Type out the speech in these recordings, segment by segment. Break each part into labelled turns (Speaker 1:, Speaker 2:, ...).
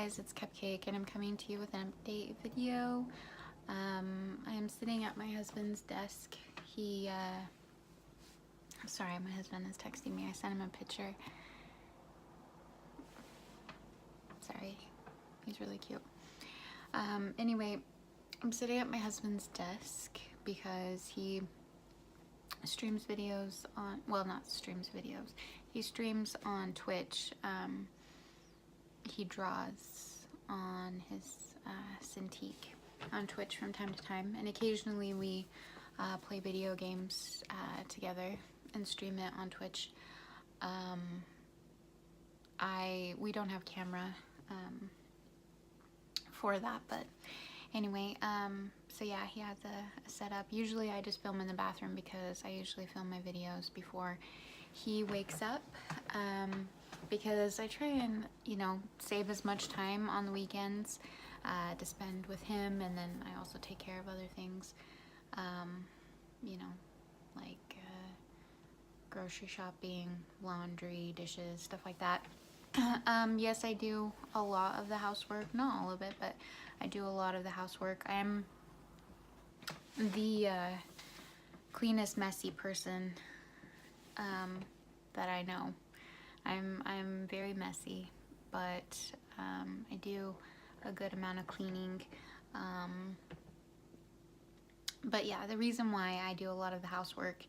Speaker 1: guys, it's Cupcake and I'm coming to you with an update video. I am sitting at my husband's desk. Sorry, my husband is texting me. I sent him a picture. Sorry, he's really cute. Anyway, I'm sitting at my husband's desk because he streams videos on, well, not streams videos. He streams on Twitch. He draws on his Cintiq on Twitch from time to time, and occasionally we play video games together and stream it on Twitch. We don't have camera for that, but anyway, so yeah, he has a setup. Usually I just film in the bathroom because I usually film my videos before he wakes up, because I try and, you know, save as much time on the weekends to spend with him, and then I also take care of other things, you know, like grocery shopping, laundry, dishes, stuff like that. Yes, I do a lot of the housework, not all of it, but I do a lot of the housework. I am the cleanest messy person that I know. I'm very messy, but I do a good amount of cleaning. But yeah, the reason why I do a lot of the housework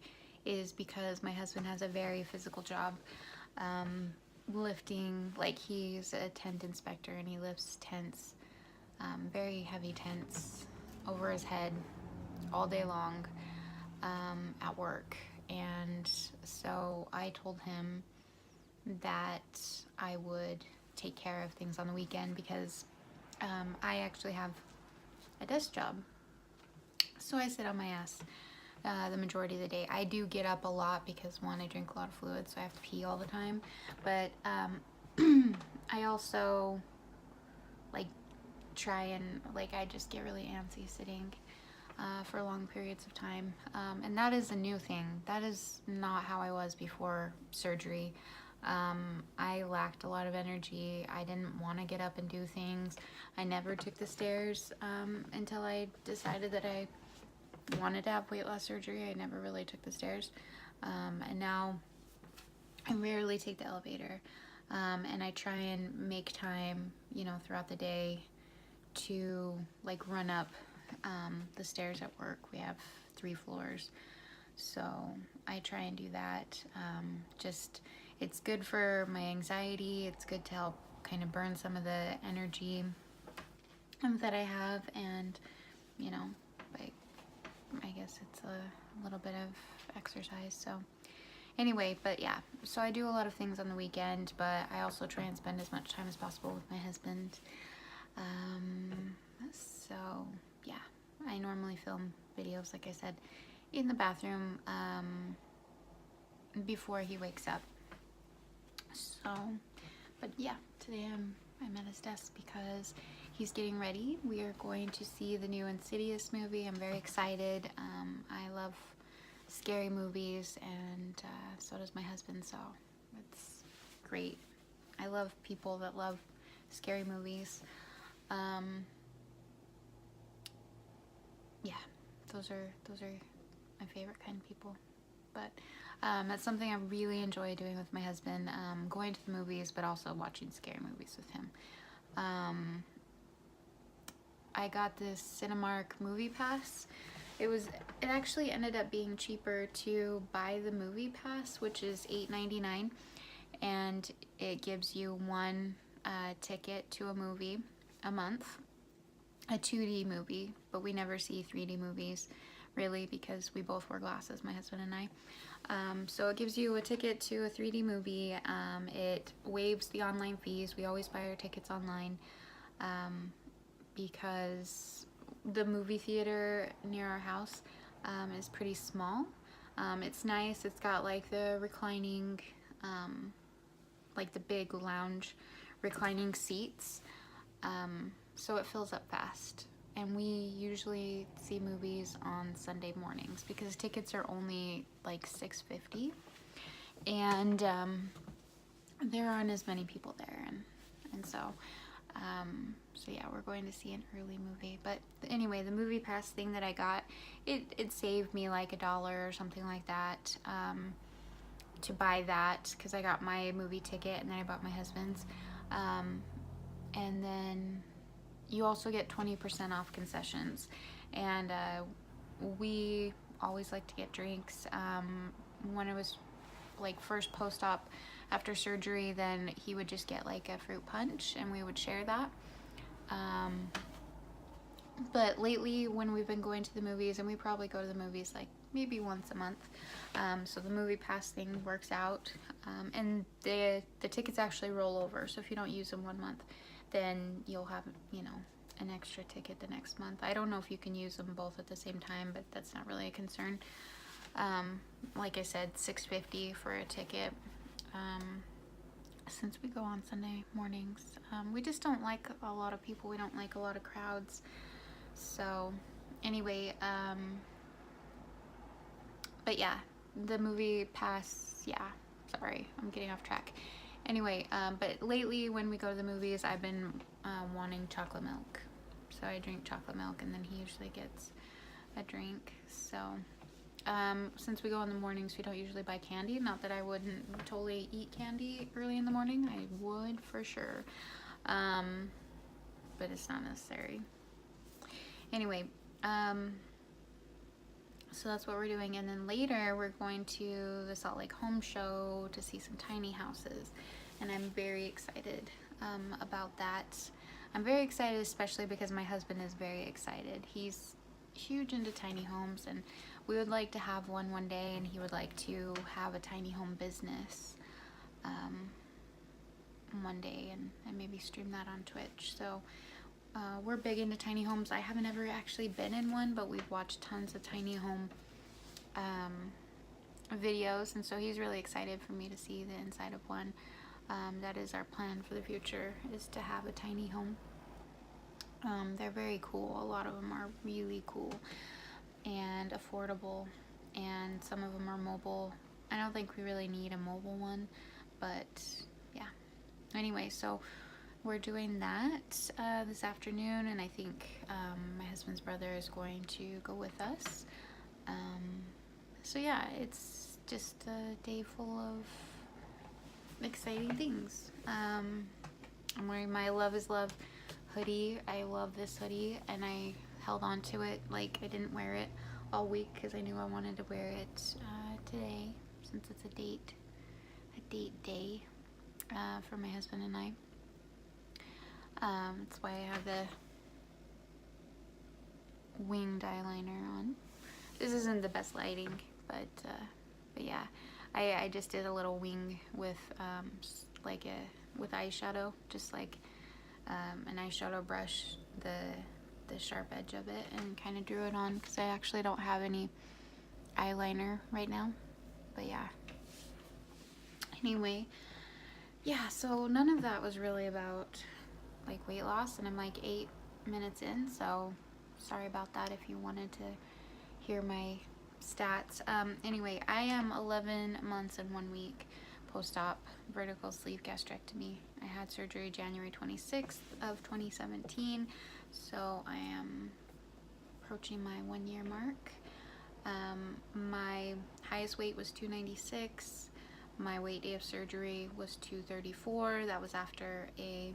Speaker 1: is because my husband has a very physical job. Lifting, like he's a tent inspector and he lifts tents, very heavy tents over his head all day long at work. And so I told him that I would take care of things on the weekend because I actually have a desk job. So I sit on my ass the majority of the day. I do get up a lot because, one, I drink a lot of fluid, so I have to pee all the time. But I also like try and I just get really antsy sitting for long periods of time, and that is a new thing. That is not how I was before surgery. I lacked a lot of energy. I didn't want to get up and do things. I never took the stairs until I decided that I wanted to have weight loss surgery. I never really took the stairs, and now I rarely take the elevator, and I try and make time, you know, throughout the day to like run up the stairs at work. We have 3 floors, so I try and do that. Just, it's good for my anxiety. It's good to help kind of burn some of the energy that I have, and you know, I guess it's a little bit of exercise. So anyway, but yeah, so I do a lot of things on the weekend, but I also try and spend as much time as possible with my husband. So yeah, I normally film videos, like I said, in the bathroom before he wakes up. So, but yeah, today I'm at his desk because he's getting ready. We are going to see the new Insidious movie. I'm very excited. I love scary movies, and so does my husband, so it's great. I love people that love scary movies. Yeah, those are my favorite kind of people. But that's something I really enjoy doing with my husband, going to the movies, but also watching scary movies with him. I got this Cinemark movie pass. It actually ended up being cheaper to buy the movie pass, which is $8.99, and it gives you 1 ticket to a movie a month, a 2D movie, but we never see 3D movies really because we both wear glasses, my husband and I. So it gives you a ticket to a 3D movie. It waives the online fees. We always buy our tickets online because the movie theater near our house is pretty small. It's nice. It's got like the reclining, like the big lounge reclining seats, so it fills up fast. And we usually see movies on Sunday mornings because tickets are only like $6.50, and there aren't as many people there, and so So yeah, we're going to see an early movie. But anyway, the movie pass thing that I got, it saved me like $1 or something like that, to buy that, because I got my movie ticket and then I bought my husband's. And then you also get 20% off concessions. And we always like to get drinks. When it was like first post-op after surgery, then he would just get like a fruit punch and we would share that. But lately when we've been going to the movies, and we probably go to the movies like maybe once a month, so the movie pass thing works out, and the tickets actually roll over, so if you don't use them one month, then you'll have, you know, an extra ticket the next month. I don't know if you can use them both at the same time, but that's not really a concern. Like I said, $6.50 for a ticket. Since we go on Sunday mornings, we just don't like a lot of people. We don't like a lot of crowds. So anyway, but yeah, the movie pass, yeah, sorry, I'm getting off track. Anyway, but lately when we go to the movies, I've been wanting chocolate milk. So I drink chocolate milk, and then he usually gets a drink. So since we go in the mornings, we don't usually buy candy. Not that I wouldn't totally eat candy early in the morning. I would for sure. But it's not necessary. Anyway, so that's what we're doing. And then later we're going to the Salt Lake Home Show to see some tiny houses. And I'm very excited about that. I'm very excited, especially because my husband is very excited. He's huge into tiny homes, and we would like to have one day, and he would like to have a tiny home business one day, and maybe stream that on Twitch. So we're big into tiny homes. I haven't ever actually been in one, but we've watched tons of tiny home videos, and so he's really excited for me to see the inside of one. That is our plan for the future, is to have a tiny home. They're very cool. A lot of them are really cool and affordable, and some of them are mobile. I don't think we really need a mobile one, but yeah. Anyway, so we're doing that this afternoon, and I think my husband's brother is going to go with us. So yeah, it's just a day full of exciting things. I'm wearing my Love is Love hoodie. I love this hoodie, and I held on to it. Like, I didn't wear it all week because I knew I wanted to wear it today, since it's a date day for my husband and I. That's why I have the winged eyeliner on. This isn't the best lighting, but yeah, I just did a little wing with with eyeshadow, just like an eyeshadow brush, the sharp edge of it, and kind of drew it on because I actually don't have any eyeliner right now. But yeah. Anyway, yeah, so none of that was really about like weight loss, and I'm like 8 minutes in, so sorry about that if you wanted to hear my stats. Anyway, I am 11 months and 1 week post-op vertical sleeve gastrectomy. I had surgery January 26th of 2017, so I am approaching my 1 year mark. My highest weight was 296. My weight day of surgery was 234. That was after a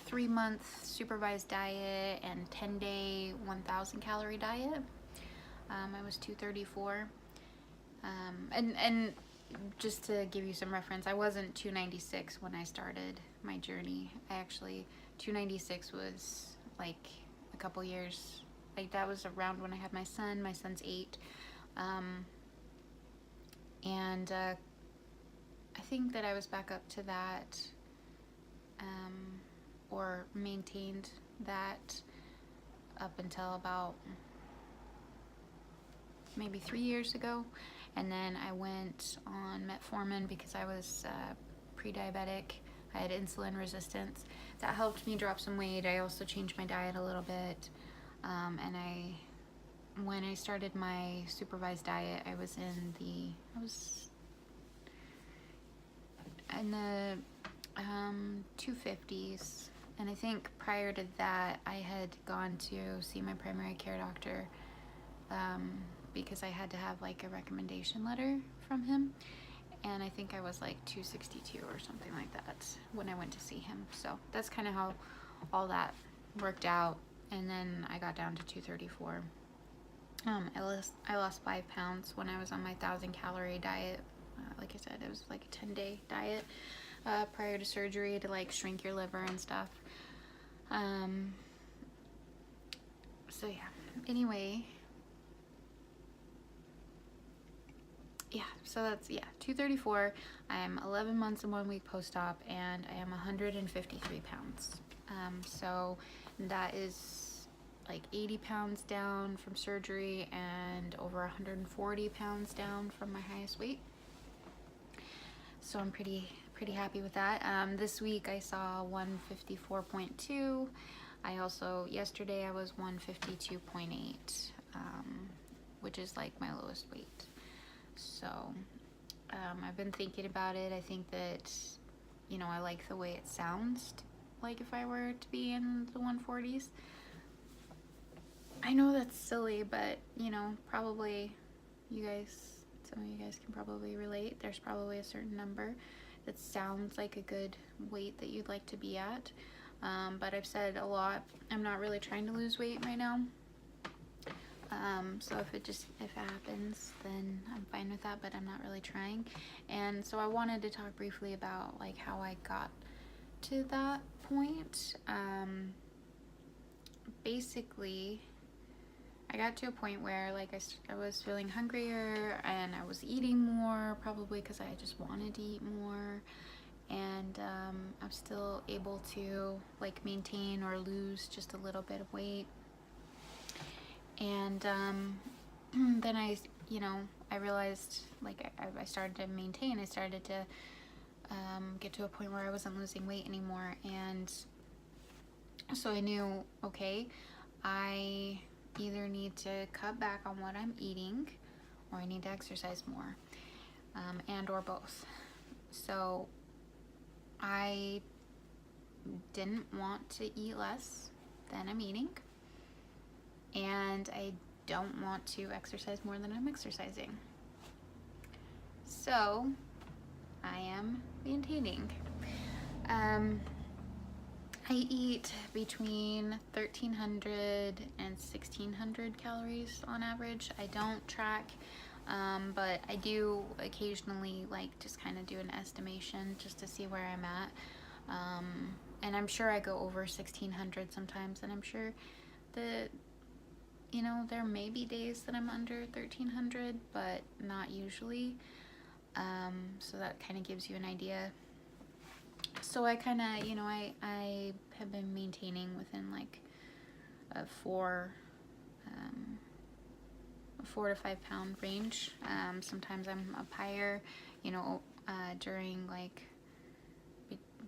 Speaker 1: 3-month supervised diet and 10-day 1,000 calorie diet. I was 234. And just to give you some reference, I wasn't 296 when I started my journey. 296 was like a couple years, like that was around when I had my son. My son's 8. And I think that I was back up to that, or maintained that up until about maybe 3 years ago. And then I went on metformin because I was pre-diabetic. I had insulin resistance. That helped me drop some weight. I also changed my diet a little bit. And when I started my supervised diet, I was in the 250s. And I think prior to that, I had gone to see my primary care doctor because I had to have like a recommendation letter from him. And I think I was like 262 or something like that when I went to see him. So that's kind of how all that worked out. And then I got down to 234. I lost 5 pounds when I was on my 1,000-calorie diet. Like I said, it was like a 10-day diet prior to surgery to like shrink your liver and stuff. So yeah, anyway, yeah, so that's, yeah, 234. I'm 11 months and 1 week post-op, and I am 153 pounds. So that is like 80 pounds down from surgery and over 140 pounds down from my highest weight. So I'm pretty happy with that. This week I saw 154.2. I also, yesterday I was 152.8, which is like my lowest weight. So I've been thinking about it. I think that, you know, I like the way it sounds, like if I were to be in the 140s. I know that's silly, but, you know, probably you guys, some of you guys can probably relate. There's probably a certain number that sounds like a good weight that you'd like to be at. But I've said a lot, I'm not really trying to lose weight right now. So if it happens, then I'm fine with that, but I'm not really trying. And so I wanted to talk briefly about like how I got to that point. Basically, I got to a point where like I was feeling hungrier and I was eating more, probably because I just wanted to eat more. And I'm still able to like maintain or lose just a little bit of weight. And then I realized, like, I started to maintain. I started to get to a point where I wasn't losing weight anymore. And so I knew, okay, I either need to cut back on what I'm eating or I need to exercise more, and or both. So I didn't want to eat less than I'm eating, and I don't want to exercise more than I'm exercising. So I am maintaining. I eat between 1,300 and 1,600 calories on average. I don't track, but I do occasionally like just kind of do an estimation just to see where I'm at. And I'm sure I go over 1,600 sometimes, and I'm sure that, you know, there may be days that I'm under 1,300, but not usually. So that kind of gives you an idea. So I kind of, you know, I have been maintaining within like a 4 to 5 pound range. Sometimes I'm up higher, you know, during like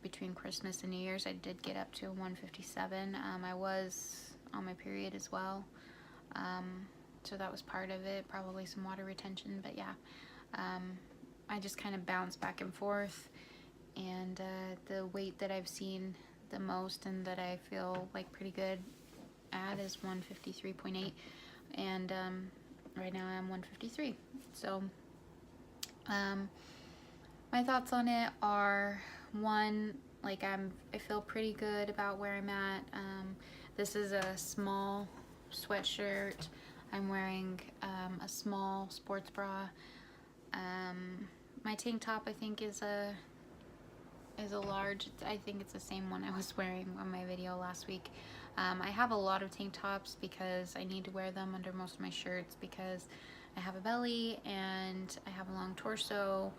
Speaker 1: between Christmas and New Year's, I did get up to 157. I was on my period as well. So that was part of it, probably some water retention, but yeah, I just kind of bounce back and forth. And the weight that I've seen the most and that I feel like pretty good at is 153.8, and right now I'm 153. So my thoughts on it are, one, like I feel pretty good about where I'm at. This is a small sweatshirt. I'm wearing a small sports bra. My tank top I think is a large. I think it's the same one I was wearing on my video last week. I have a lot of tank tops because I need to wear them under most of my shirts because I have a belly and I have a long torso,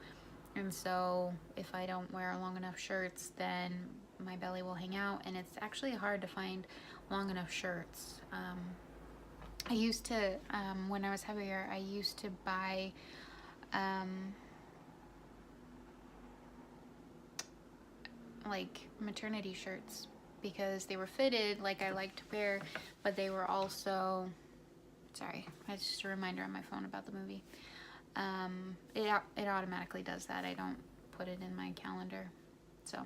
Speaker 1: and so if I don't wear long enough shirts, then my belly will hang out, and it's actually hard to find long enough shirts. I used to, when I was heavier, I used to buy like maternity shirts because they were fitted, like I like to wear, but they were also, sorry, that's just a reminder on my phone about the movie. It automatically does that. I don't put it in my calendar. So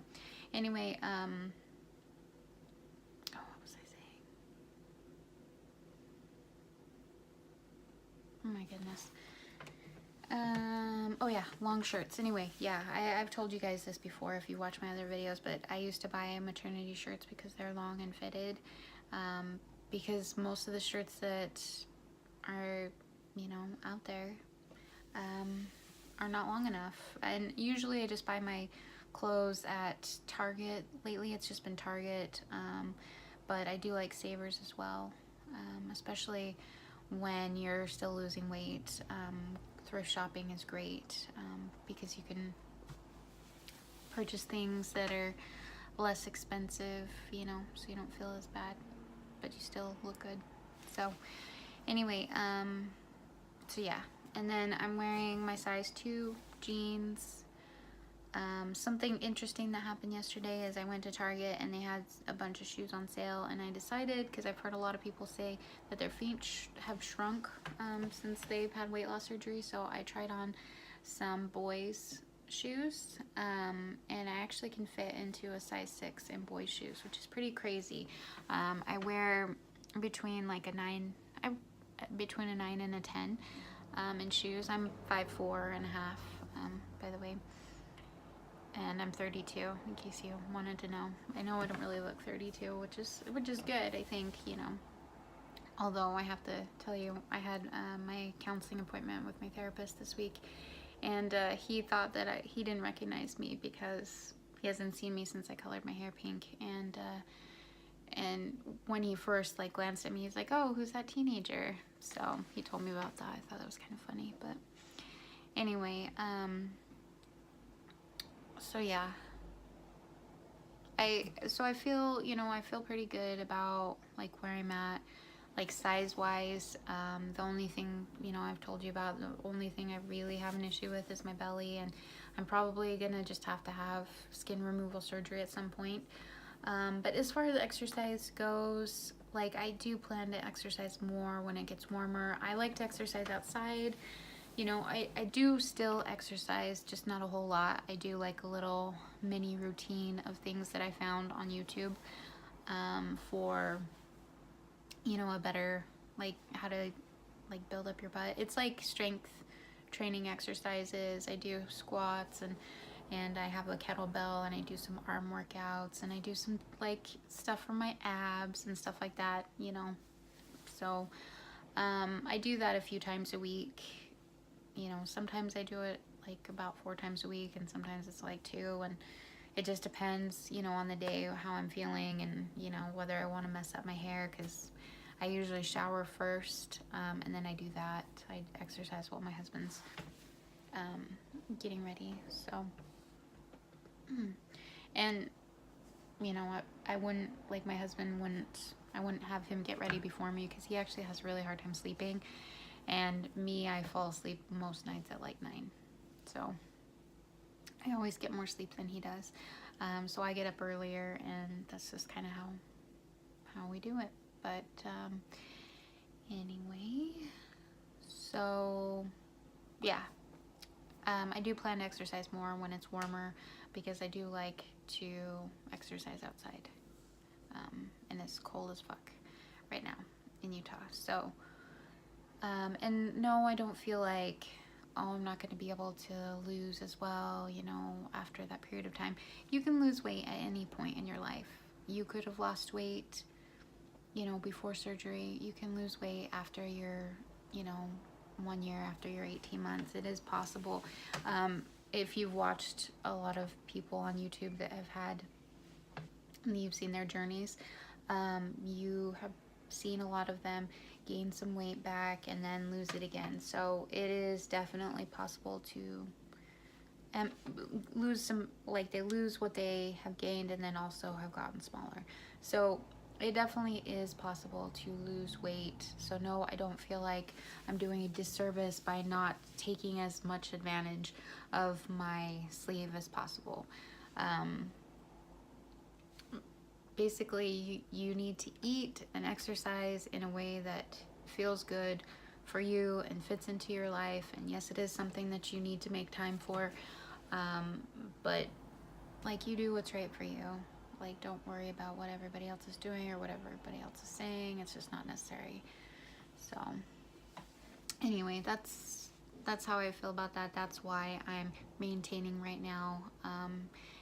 Speaker 1: anyway, what was I saying? Oh my goodness. Oh yeah, long shirts. Anyway, yeah, I've told you guys this before if you watch my other videos, but I used to buy maternity shirts because they're long and fitted. Because most of the shirts that are, you know, out there are not long enough. And usually I just buy my clothes at Target. Lately it's just been Target, but I do like Savers as well, especially when you're still losing weight. Thrift shopping is great because you can purchase things that are less expensive, you know, so you don't feel as bad, but you still look good. So anyway, so yeah, and then I'm wearing my size 2 jeans. Something interesting that happened yesterday is I went to Target and they had a bunch of shoes on sale, and I decided, because I've heard a lot of people say that their feet have shrunk since they've had weight loss surgery, so I tried on some boys shoes, and I actually can fit into a size 6 in boys shoes, which is pretty crazy. I wear between like a 9 and a 10 in shoes. I'm 5'4" and a half, by the way. And I'm 32, in case you wanted to know. I know I don't really look 32, which is good, I think, you know. Although I have to tell you, I had my counseling appointment with my therapist this week, and he thought that he didn't recognize me because he hasn't seen me since I colored my hair pink. And when he first like glanced at me, he's like, "Oh, who's that teenager?" So he told me about that. I thought that was kind of funny, but anyway, so yeah, I feel, you know, I feel pretty good about like where I'm at, like size wise. The only thing, you know, I've told you about, the only thing I really have an issue with is my belly, and I'm probably gonna just have to have skin removal surgery at some point. But as far as exercise goes, like I do plan to exercise more when it gets warmer. I like to exercise outside. You know, I do still exercise, just not a whole lot. I do like a little mini routine of things that I found on YouTube for, you know, a better, like how to like build up your butt. It's like strength training exercises. I do squats and I have a kettlebell, and I do some arm workouts, and I do some like stuff for my abs and stuff like that, you know. So I do that a few times a week. You know, sometimes I do it like about 4 times a week, and sometimes it's like 2, and it just depends, you know, on the day, how I'm feeling, and, you know, whether I want to mess up my hair, because I usually shower first, and then I do that. I exercise while my husband's getting ready, so, and, you know, I wouldn't, like my husband I wouldn't have him get ready before me, because he actually has a really hard time sleeping. And me, I fall asleep most nights at like 9. So I always get more sleep than he does. So I get up earlier, and that's just kind of how we do it. But anyway, so yeah, I do plan to exercise more when it's warmer, because I do like to exercise outside. And it's cold as fuck right now in Utah. So and no, I don't feel like, oh, I'm not going to be able to lose as well, you know, after that period of time. You can lose weight at any point in your life. You could have lost weight, you know, before surgery. You can lose weight after your, you know, 1 year, after your 18 months. It is possible. If you've watched a lot of people on YouTube that have had, and you've seen their journeys, you have seen a lot of them gain some weight back and then lose it again. So it is definitely possible to lose some, like they lose what they have gained and then also have gotten smaller. So it definitely is possible to lose weight. So no, I don't feel like I'm doing a disservice by not taking as much advantage of my sleeve as possible. Basically, you need to eat and exercise in a way that feels good for you and fits into your life. And yes, it is something that you need to make time for. But like, you do what's right for you. Like, don't worry about what everybody else is doing or what everybody else is saying. It's just not necessary. So anyway, that's how I feel about that. That's why I'm maintaining right now.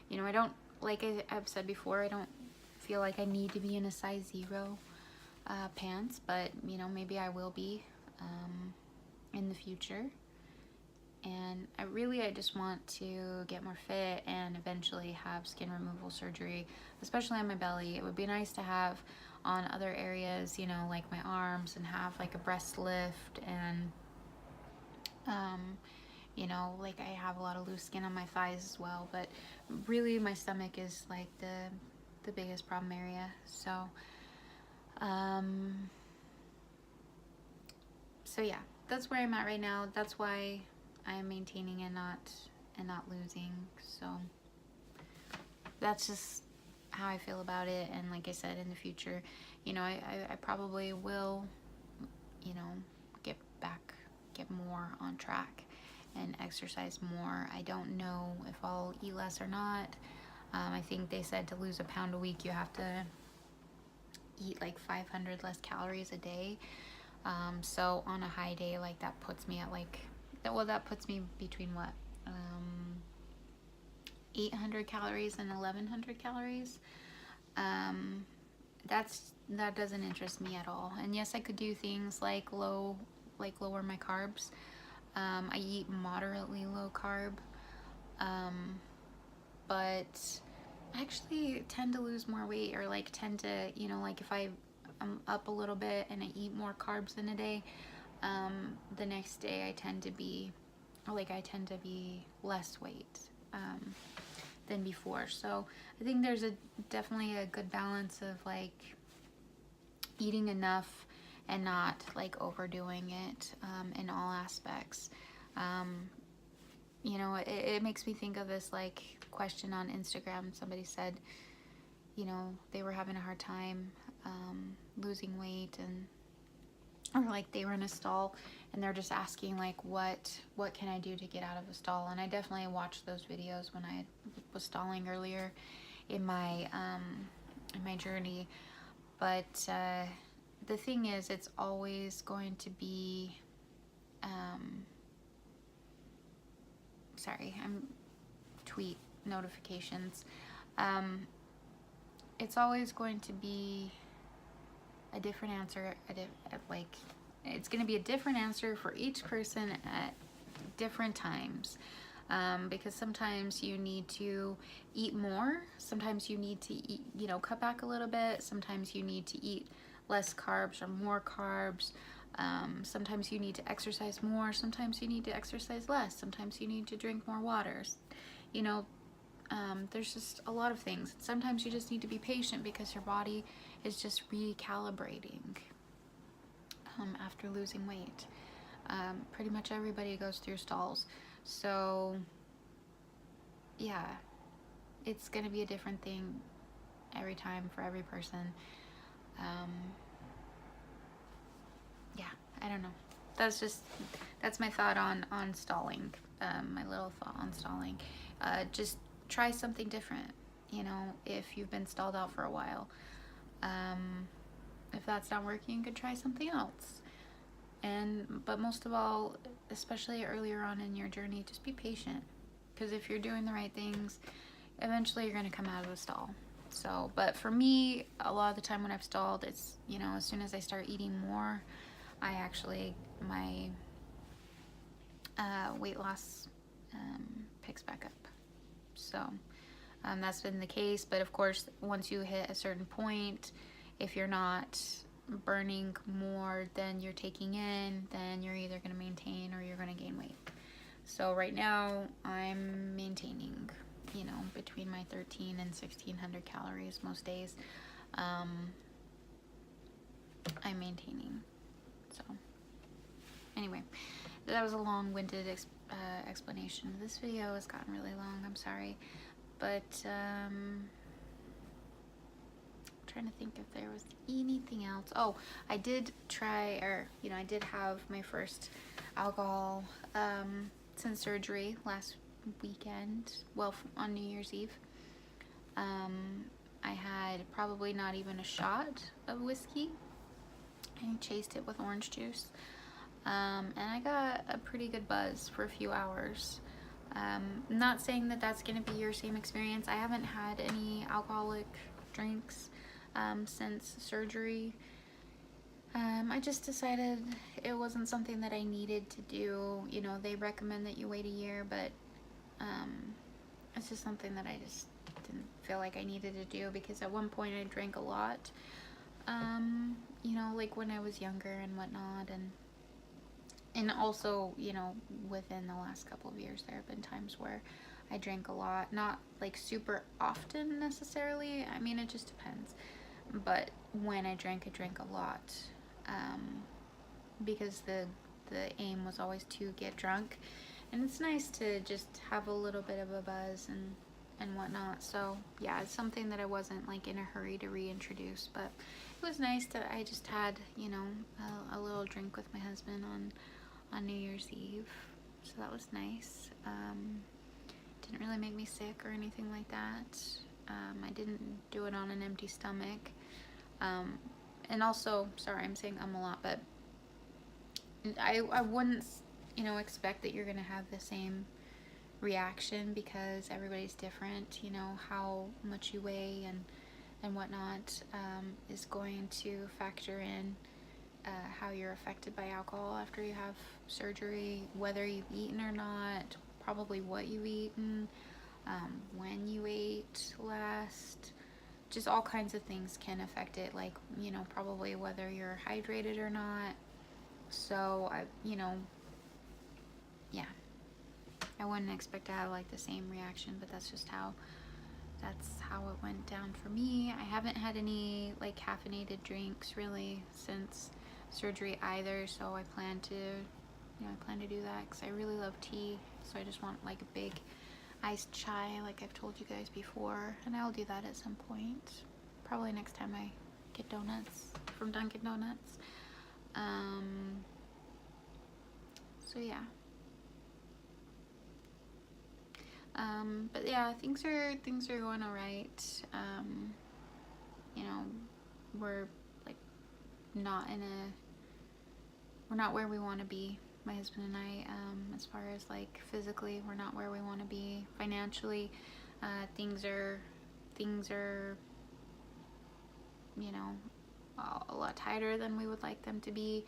Speaker 1: You know, I don't, like I've said before, I don't feel like I need to be in a size 0 pants, but you know, maybe I will be in the future. And I just want to get more fit and eventually have skin removal surgery, especially on my belly. It would be nice to have on other areas, you know, like my arms, and have like a breast lift, and you know, like I have a lot of loose skin on my thighs as well, but really my stomach is like the biggest problem area. So so yeah, that's where I'm at right now. That's why I'm maintaining and not losing. So that's just how I feel about it. And like I said, in the future, you know, I probably will, you know, get more on track and exercise more. I don't know if I'll eat less or not. I think they said to lose a pound a week, you have to eat like 500 less calories a day. So on a high day, like that puts me at like, well, that puts me between what, 800 calories and 1100 calories. That doesn't interest me at all. And yes, I could do things like lower my carbs. I eat moderately low carb, but I actually tend to lose more weight, or like tend to, you know, like if I'm up a little bit and I eat more carbs in a day, the next day I tend to be less weight than before. So I think there's definitely a good balance of like eating enough and not like overdoing it in all aspects. You know, it makes me think of this like question on Instagram. Somebody said, you know, they were having a hard time losing weight, and or like they were in a stall and they're just asking like, what can I do to get out of a stall? And I definitely watched those videos when I was stalling earlier in my journey. But the thing is, it's always going to be sorry, I'm tweet notifications. It's always going to be a different answer like, it's going to be a different answer for each person at different times, because sometimes you need to eat more, sometimes you need to eat, you know, cut back a little bit, sometimes you need to eat less carbs or more carbs, sometimes you need to exercise more, sometimes you need to exercise less, sometimes you need to drink more water, you know. There's just a lot of things. Sometimes you just need to be patient because your body is just recalibrating after losing weight. Pretty much everybody goes through stalls. So yeah, it's going to be a different thing every time for every person. Yeah, I don't know. That's my thought on stalling. My little thought on stalling. Just try something different, you know, if you've been stalled out for a while. If that's not working, you could try something else. But most of all, especially earlier on in your journey, just be patient, because if you're doing the right things, eventually you're going to come out of the stall. So, but for me, a lot of the time when I've stalled, it's, you know, as soon as I start eating more, my weight loss picks back up. So that's been the case. But of course, once you hit a certain point, if you're not burning more than you're taking in, then you're either going to maintain or you're going to gain weight. So right now I'm maintaining, you know, between my 13 and 1600 calories most days. I'm maintaining. So anyway, that was a long-winded explanation. This video has gotten really long, I'm sorry, but trying to think if there was anything else. Oh, I did try, or you know, I did have my first alcohol since surgery last weekend, well, on New Year's Eve. I had probably not even a shot of whiskey. I chased it with orange juice. And I got a pretty good buzz for a few hours. Not saying that that's going to be your same experience. I haven't had any alcoholic drinks since surgery. I just decided it wasn't something that I needed to do. You know, they recommend that you wait a year, but it's just something that I just didn't feel like I needed to do, because at one point I drank a lot, you know, like when I was younger and whatnot, and also, you know, within the last couple of years there have been times where I drank a lot, not like super often necessarily, I mean, it just depends, but when I drank a lot, because the aim was always to get drunk, and it's nice to just have a little bit of a buzz and whatnot. So yeah, it's something that I wasn't like in a hurry to reintroduce, but it was nice that I just had, you know, a little drink with my husband on New Year's Eve, so that was nice. Didn't really make me sick or anything like that. I didn't do it on an empty stomach. And also, sorry, I'm saying a lot, but I wouldn't, you know, expect that you're gonna have the same reaction, because everybody's different. You know, how much you weigh and whatnot is going to factor in how you're affected by alcohol after you have surgery, whether you've eaten or not, probably what you've eaten, when you ate last, just all kinds of things can affect it, like, you know, probably whether you're hydrated or not. So you know, yeah, I wouldn't expect to have like the same reaction, but that's just how it went down for me. I haven't had any like caffeinated drinks really since surgery either, so I plan to do that, because I really love tea. So I just want like a big iced chai, like I've told you guys before, and I'll do that at some point, probably next time I get donuts from Dunkin' Donuts. So yeah. But yeah, things are going all right. You know, we're like we're not where we want to be, my husband and I, as far as like physically, we're not where we want to be. Financially, things are, you know, a lot tighter than we would like them to be.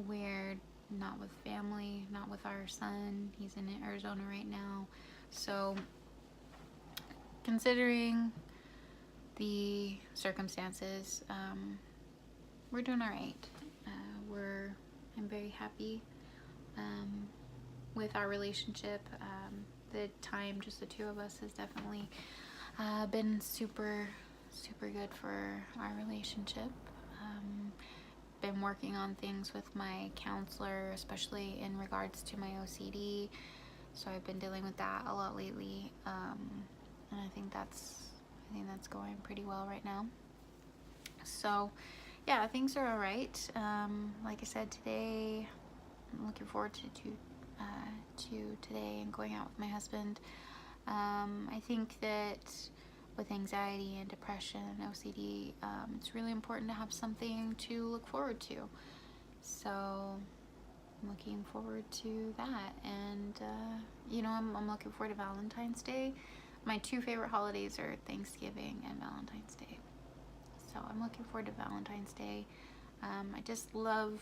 Speaker 1: We're not with family, not with our son. He's in Arizona right now. So considering the circumstances, we're doing all right. I'm very happy with our relationship. The time just the two of us has definitely been super good for our relationship. Been working on things with my counselor, especially in regards to my OCD, so I've been dealing with that a lot lately, and I think that's going pretty well right now. So yeah, things are all right. Like I said, today I'm looking forward to today and going out with my husband. I think that with anxiety and depression and OCD, it's really important to have something to look forward to. So I'm looking forward to that, and you know, I'm looking forward to Valentine's Day. My two favorite holidays are Thanksgiving and Valentine's Day. So I'm looking forward to Valentine's Day. I just love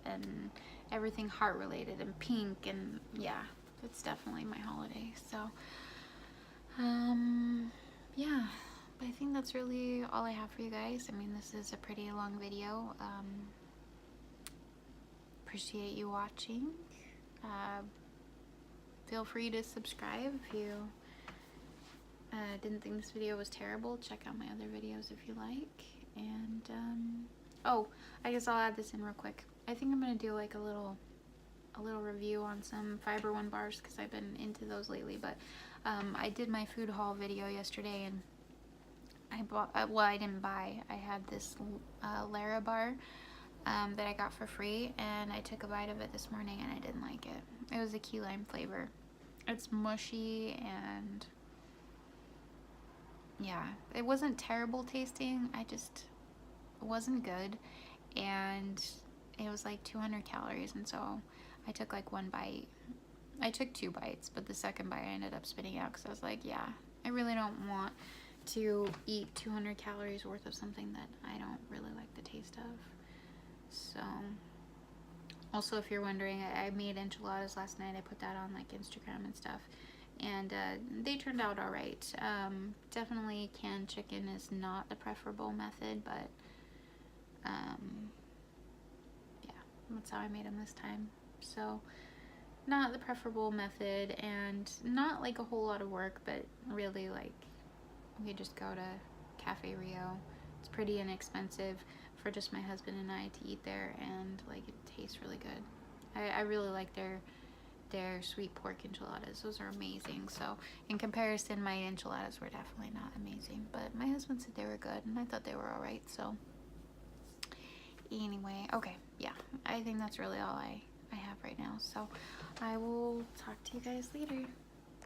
Speaker 1: and everything heart related and pink, and yeah, it's definitely my holiday. So yeah, but I think that's really all I have for you guys. I mean, this is a pretty long video. Appreciate you watching. Feel free to subscribe if you didn't think this video was terrible. Check out my other videos if you like. And oh, I guess I'll add this in real quick. I think I'm gonna do like a little review on some Fiber One bars, because I've been into those lately. But I did my food haul video yesterday, and I bought, well, I didn't buy, I had this Lara bar that I got for free, and I took a bite of it this morning and I didn't like it. It was a key lime flavor. It's mushy and yeah, it wasn't terrible tasting. It wasn't good, and it was like 200 calories, and so I took like one bite. I took 2 bites, but the second bite I ended up spitting out because I was like, yeah, I really don't want to eat 200 calories worth of something that I don't really like the taste of. So, also, if you're wondering, I made enchiladas last night. I put that on like Instagram and stuff, and they turned out all right. Definitely canned chicken is not the preferable method, but yeah, that's how I made them this time. So, not the preferable method, and not like a whole lot of work, but really like we just go to Cafe Rio. It's pretty inexpensive for just my husband and I to eat there, and like it tastes really good. I really like their sweet pork enchiladas. Those are amazing. So in comparison, my enchiladas were definitely not amazing, but my husband said they were good, and I thought they were all right. So anyway, okay, yeah, I think that's really all I have right now. So I will talk to you guys later.